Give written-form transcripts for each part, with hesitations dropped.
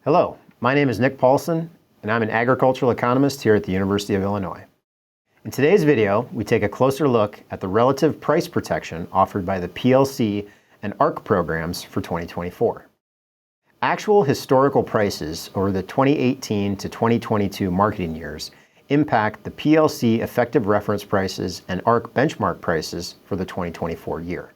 Hello, my name is Nick Paulson, and I'm an agricultural economist here at the University of Illinois. In today's video, we take a closer look at the relative price protection offered by the PLC and ARC programs for 2024. Actual historical prices over the 2018 to 2022 marketing years impact the PLC effective reference prices and ARC benchmark prices for the 2024 year.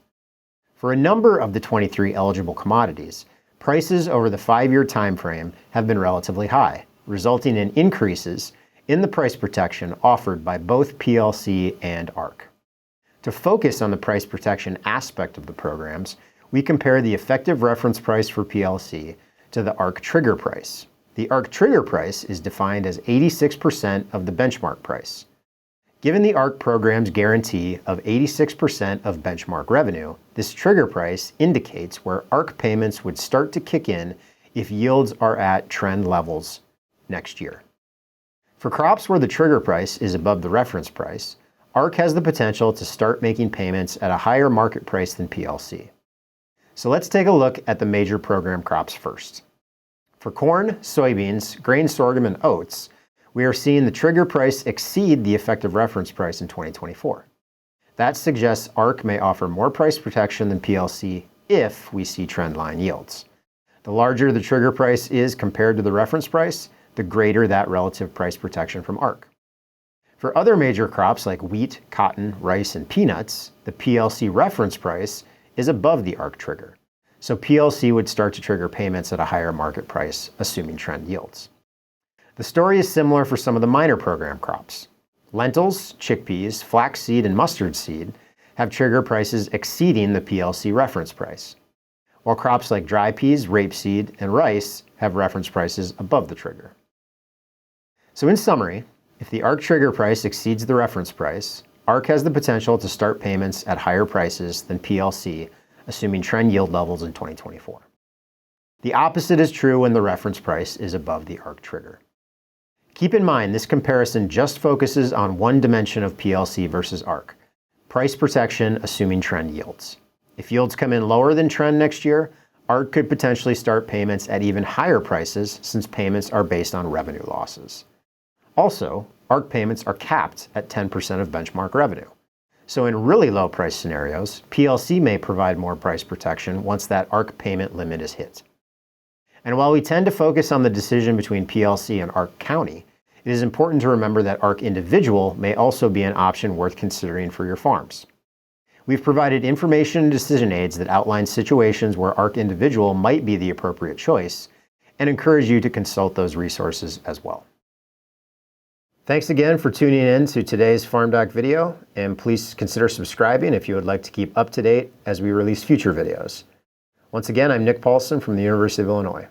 For a number of the 23 eligible commodities, prices over the 5-year time frame have been relatively high, resulting in increases in the price protection offered by both PLC and ARC. To focus on the price protection aspect of the programs, we compare the effective reference price for PLC to the ARC trigger price. The ARC trigger price is defined as 86% of the benchmark price. Given the ARC program's guarantee of 86% of benchmark revenue, this trigger price indicates where ARC payments would start to kick in if yields are at trend levels next year. For crops where the trigger price is above the reference price, ARC has the potential to start making payments at a higher market price than PLC. So let's take a look at the major program crops first. For corn, soybeans, grain sorghum, and oats, we are seeing the trigger price exceed the effective reference price in 2024. That suggests ARC may offer more price protection than PLC if we see trendline yields. The larger the trigger price is compared to the reference price, the greater that relative price protection from ARC. For other major crops like wheat, cotton, rice, and peanuts, the PLC reference price is above the ARC trigger. So PLC would start to trigger payments at a higher market price, assuming trend yields. The story is similar for some of the minor program crops. Lentils, chickpeas, flaxseed, and mustard seed have trigger prices exceeding the PLC reference price, while crops like dry peas, rapeseed, and rice have reference prices above the trigger. So in summary, if the ARC trigger price exceeds the reference price, ARC has the potential to start payments at higher prices than PLC, assuming trend yield levels in 2024. The opposite is true when the reference price is above the ARC trigger. Keep in mind, this comparison just focuses on one dimension of PLC versus ARC, price protection assuming trend yields. If yields come in lower than trend next year, ARC could potentially start payments at even higher prices since payments are based on revenue losses. Also, ARC payments are capped at 10% of benchmark revenue. So in really low price scenarios, PLC may provide more price protection once that ARC payment limit is hit. And while we tend to focus on the decision between PLC and ARC County, it is important to remember that ARC Individual may also be an option worth considering for your farms. We've provided information and decision aids that outline situations where ARC Individual might be the appropriate choice and encourage you to consult those resources as well. Thanks again for tuning in to today's FarmDoc video, and please consider subscribing if you would like to keep up to date as we release future videos. Once again, I'm Nick Paulson from the University of Illinois.